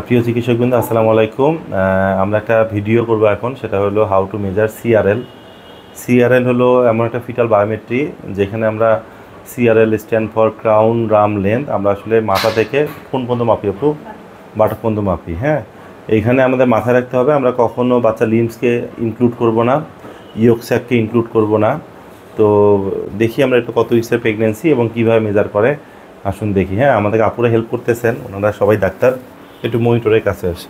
প্রিয় চিকিৎসকবৃন্দ, আসসালামু আলাইকুম। আমরা একটা ভিডিও করব এখন, সেটা হলো how to measure CRL. CRL হলো এমন একটা ফিটাল বায়োমেট্রি যেখানে আমরা CRL stand for crown Ram length. আমরা আসলে মাথা থেকে কোন পর্যন্ত মাপি আপু? বাটক পর্যন্ত মাপি। হ্যাঁ, এইখানে আমাদের মাথায় রাখতে হবে আমরা কখনও বাচ্চা লিম্সকে ইনক্লুড করব না, ইয়ক স্যাককে ইনক্লুড করব না। তো দেখি আমরা একটু কত উইক্সের প্রেগনেন্সি এবং কীভাবে মেজার করে আসুন দেখি। হ্যাঁ, আমাদের আপুরা হেল্প করতেছেন, ওনারা সবাই ডাক্তার, একটু মনিটরের কাছে আসে।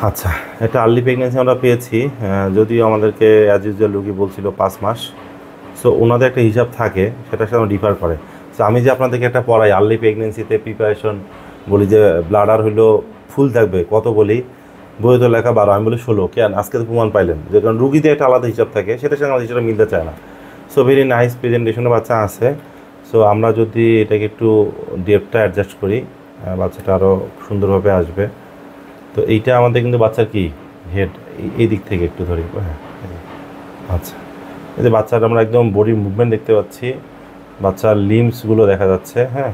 আচ্ছা, একটা আর্লি প্রেগনেন্সি আমরা পেয়েছি, যদিও আমাদেরকে অ্যাজ ইউজুয়াল রুগী বলছিল 5 মাস। সো ওনাদের একটা হিসাব থাকে, সেটার সাথে ডিফার করে। সো আমি যে আপনাদেরকে একটা পড়াই আর্লি প্রেগনেন্সিতে প্রিপারেশন, বলি যে ব্লাডার হইলো ফুল থাকবে কত, বলি বই তো লেখা 12, আমি বলি 16। কেন? আজকে তো প্রমাণ পাইলেন যে কারণ রুগীদের একটা আলাদা হিসাব থাকে, সেটার সঙ্গে আমাদের হিসাবটা মিলতে চায় না। সো ভেরি নাইস প্রেজেন্টেশনের বাচ্চা আছে। সো আমরা যদি এটাকে একটু ডেপটা অ্যাডজাস্ট করি, বাচ্চাটা আরও সুন্দরভাবে আসবে। তো এইটা আমাদের কিন্তু বাচ্চার কি হেড, এই দিক থেকে একটু ধরি। হ্যাঁ, আচ্ছা, এই যে বাচ্চাটা আমরা একদম বডির মুভমেন্ট দেখতে পাচ্ছি, বাচ্চার লিম্সগুলো দেখা যাচ্ছে। হ্যাঁ,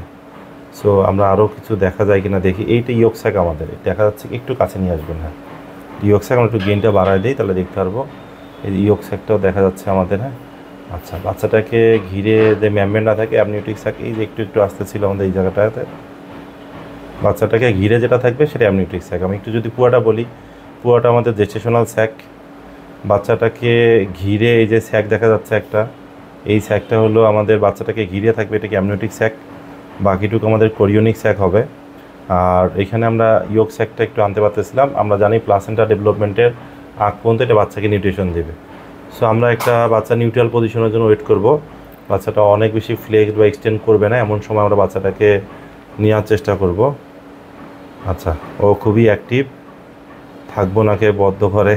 সো আমরা আরও কিছু দেখা যায় কিনা দেখি। এইটা ইয়ক স্যাক আমাদের দেখা যাচ্ছে, একটু কাছে নিয়ে আসবেন। হ্যাঁ, ইয়ক স্যাক আমরা একটু গেইনটা বাড়ায় দিই, তাহলে দেখতে পারবো। এই ইয়ক স্যাকটাও দেখা যাচ্ছে আমাদের। হ্যাঁ, আচ্ছা, বাচ্চাটাকে ঘিরে যে মেমব্রেনটা থাকে অ্যামনিওটিক স্যাক, এই যে একটু একটু আসতে ছিল আমাদের এই জায়গাটাতে। বাচ্চাটাকে ঘিরে যেটা থাকবে সেটা অ্যামনিওটিক স্যাক। আমি একটু যদি পুয়াটা বলি, পুয়াটা আমাদের জেস্টেশনাল স্যাক। বাচ্চাটাকে ঘিরে এই যে স্যাক দেখা যাচ্ছে একটা, এই স্যাকটা হলো আমাদের বাচ্চাটাকে ঘিরে থাকবে, এটাকে অ্যামনিওটিক স্যাক। বাকিটুকু আমাদের কোরিওনিক স্যাক হবে। আর এখানে আমরা ইয়ক স্যাকটা একটু আনতে পারতেছিলাম। আমরা জানি প্লাসেন্টা ডেভেলপমেন্টের আগ পর্যন্ত এটা বাচ্চাকে নিউট্রিশন দেবে। সো আমরা একটা বাচ্চা নিউট্রাল পজিশনের জন্য ওয়েট করব। বাচ্চাটা অনেক বেশি ফ্লেক্স বা এক্সটেন্ড করবে না, এমন সময় আমরা বাচ্চাটাকে নেওয়ার চেষ্টা করব। আচ্ছা, ও খুবই অ্যাক্টিভ। থাকবো নাকে বদ্ধ করে,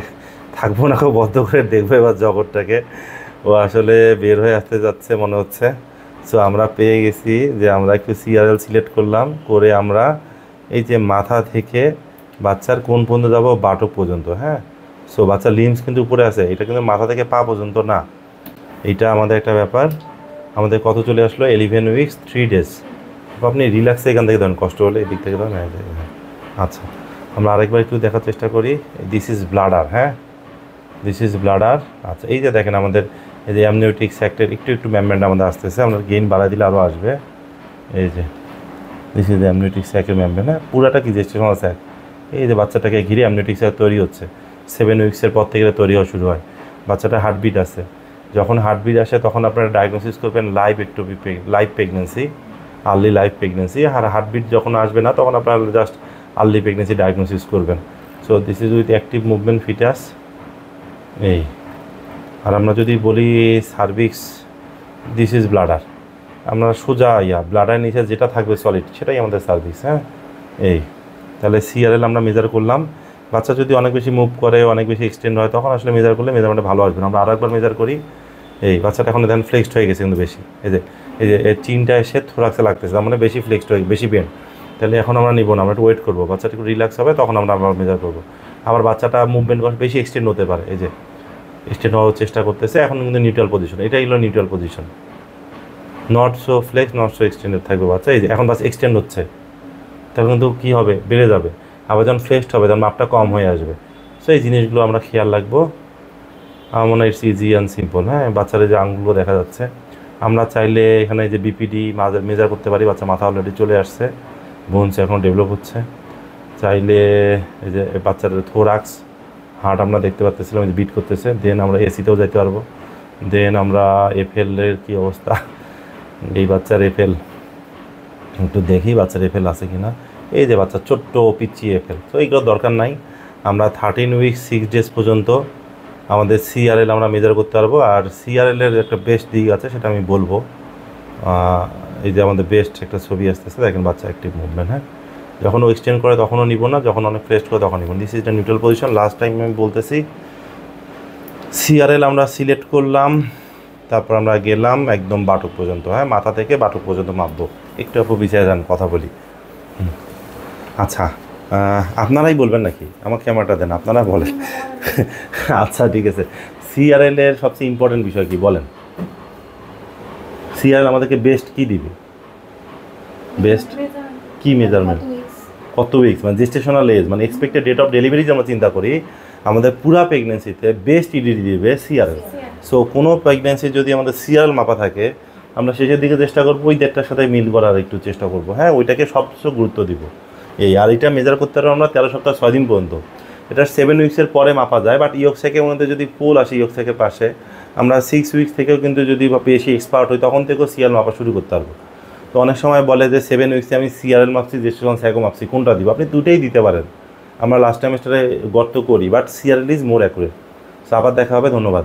থাকবো নাকে বদ্ধ করে দেখবে এবার জগৎটাকে। ও আসলে বের হয়ে আসতে যাচ্ছে মনে হচ্ছে। সো আমরা পেয়ে গেছি যে আমরা একটু সিআরএল সিলেক্ট করলাম, করে আমরা এই যে মাথা থেকে বাচ্চার কোন পর্যন্ত যাবো? বাটক পর্যন্ত। হ্যাঁ, সো বাচ্চার লিম্স কিন্তু উপরে আছে, এটা কিন্তু মাথা থেকে পা পর্যন্ত না। এইটা আমাদের একটা ব্যাপার। আমাদের কত চলে আসলো? 11 উইকস 3 ডেজ। আপনি রিল্যাক্সে এখান থেকে ধরেন, কষ্ট হলে এদিক থেকে ধরেন। আচ্ছা, আমরা আরেকবার একটু দেখার চেষ্টা করি। This is bladder. হ্যাঁ, দিস ইজ ব্লাডার। আচ্ছা, এই যে দেখেন আমাদের এই যে অ্যামনিওটিক স্যাকটের একটু একটু মেমব্রেনটা আমাদের আসতেছে, আমরা গেইন বাড়াই দিলে আরও আসবে। এই যে দিস ইজ অ্যামনিওটিক স্যাকের মেমব্রেন। হ্যাঁ, পুরাটা কি জেস্টেশনাল স্যাক। এই যে বাচ্চাটাকে ঘিরে অ্যামনিওটিক স্যাক তৈরি হচ্ছে, 7 উইক্সের পর থেকে তৈরি হওয়া শুরু হয়। বাচ্চাটা হার্টবিট আছে, যখন হার্টবিট আসে তখন আপনারা ডায়াগনোসিস করবেন live pregnancy, early live pregnancy. আর হার্টবিট যখন আসবে না তখন আপনারা জাস্ট আর্লি প্রেগনেন্সি ডায়াগনোসিস করবেন। So this is with active movement foetus. এই আর আমরা যদি বলি সার্ভিক্স, দিস ইজ ব্লাডার। আমরা সোজা ব্লাডার নিচে যেটা থাকবে সলিড, সেটাই আমাদের সার্ভিক্স। হ্যাঁ, এই তাহলে সিআরএল আমরা মেজার করলাম। বাচ্চা যদি অনেক বেশি মুভ করে, অনেক বেশি এক্সটেন্ড হয়, তখন আসলে মেজার করলে মেজারমেন্টে ভালো আসবে না। আমরা আরও একবার মেজার করি। এই বাচ্চাটা এখন দেখেন ফ্লেক্সড হয়ে গেছে কিন্তু বেশি। এই যে এর চিনটা এসে থোরাক্সে লাগতেছে, তার মানে বেশি ফ্লেক্সড হয়ে বেশি পেন। তাহলে এখন আমরা নিব না, আমরা একটু ওয়েট করবো, বাচ্চাটা একটু রিল্যাক্স হবে, তখন আমরা আবার মেজার করবো। আবার বাচ্চাটা মুভমেন্ট বেশি এক্সটেন্ড হতে পারে, এই যে এক্সটেন্ড হওয়ার চেষ্টা করতেছে, এখন কিন্তু নিউট্রাল পজিশন। এটাই হলো neutral position, not so flex, not so extended থাকবে বাচ্চা। এই যে এখন বাচ্চা এক্সটেন্ড হচ্ছে, তখন কিন্তু কী হবে? বেড়ে যাবে। আবার যখন ফ্লেক্সড হবে তখন মাপটা কম হয়ে আসবে। সো এই জিনিসগুলো আমরা খেয়াল রাখবো। আমার মনে হয় ইটস ইজি অ্যান্ড সিম্পল। হ্যাঁ, বাচ্চার যে আঙুলগুলো দেখা যাচ্ছে, আমরা চাইলে এখানে যে বিপিডি মেজার করতে পারি। বাচ্চা মাথা অলরেডি চলে আসছে, বোনস এখন ডেভেলপ হচ্ছে। চাইলে এই যে বাচ্চার থোরাক্স, হার্ট আমরা দেখতে পাচ্ছিলাম যে বিট করতেছে। দেন আমরা এসিতেও যাইতে পারবো। দেন আমরা এফএলের কী অবস্থা, এই বাচ্চার এফএল একটু দেখি, বাচ্চার এফএল আছে কি না। এই যে বাচ্চার ছোট্ট পিচ্ছি এফএল। তো এইগুলো দরকার নাই। আমরা 13 উইকস 6 ডেজ পর্যন্ত আমাদের সিআরএল আমরা মেজার করতে পারবো। আর সিআরএলের একটা বেস্ট দিক আছে, সেটা আমি বলবো। এই যে আমাদের বেস্ট একটা ছবি আসতেছে, দেখেন বাচ্চা অ্যাক্টিভ মুভমেন্ট। হ্যাঁ, যখন ও এক্সটেন্ড করে তখনও নিব না, যখন অনেক ফ্লেক্সড করে তখন নিব। This is the neutral position. Last time আমি বলতেছি, সিআরএল আমরা সিলেক্ট করলাম, তারপর আমরা গেলাম একদম বাটক পর্যন্ত। হ্যাঁ, মাথা থেকে বাটক পর্যন্ত মাপবো। একটু আপু পিছিয়ে যান, কথা বলি। আচ্ছা, আপনারাই বলবেন নাকি? আমার ক্যামেরাটা দেন, আপনারা বলেন। আচ্ছা, ঠিক আছে। সিআরএলের সবচেয়ে ইম্পর্টেন্ট বিষয় কি বলেন? সিআরএল আমাদেরকে বেস্ট কি দিবে? বেস্ট কি মেজারমেন্ট? কত উইকস, মানে জেস্টেশনাল এজ, মানে এক্সপেক্টেড ডেট অফ ডেলিভারি যে আমরা চিন্তা করি, আমাদের পুরা প্রেগনেন্সিতে বেস্ট ইডিডি দিবে সিআরএল। সো কোনো প্রেগনেন্সি যদি আমাদের সিআরএল মাপা থাকে, আমরা শেষের দিকে চেষ্টা করবো ওই ডেটটার সাথে মিল করার একটু চেষ্টা করবো, হ্যাঁ ওইটাকে সবচেয়ে গুরুত্ব দিব। এই আর এটা মেজার করতে পারবো আমরা 13 সপ্তাহ 6 দিন পর্যন্ত। এটা 7 উইক্সের পরে মাপা যায়, বাট ইয়কস্যাকের মধ্যে যদি ফুল আসে ইয়কস্যাকের পাশে, আমরা 6 উইক্স থেকেও কিন্তু যদি বেশি এক্সপার্ট হই তখন থেকেও সিআরএল মাপা শুরু করতে পারবো। তো অনেক সময় বলে যে 7 উইক্সে আমি সিআরএল মাপছি, জেস্টেশন স্যাকও মাপছি, কোনটা দিব? আপনি দুটোই দিতে পারেন। আমরা লাস্ট টাইমেস্টারে গর্ত করি, but CRL is more accurate. So আবার দেখা হবে, ধন্যবাদ।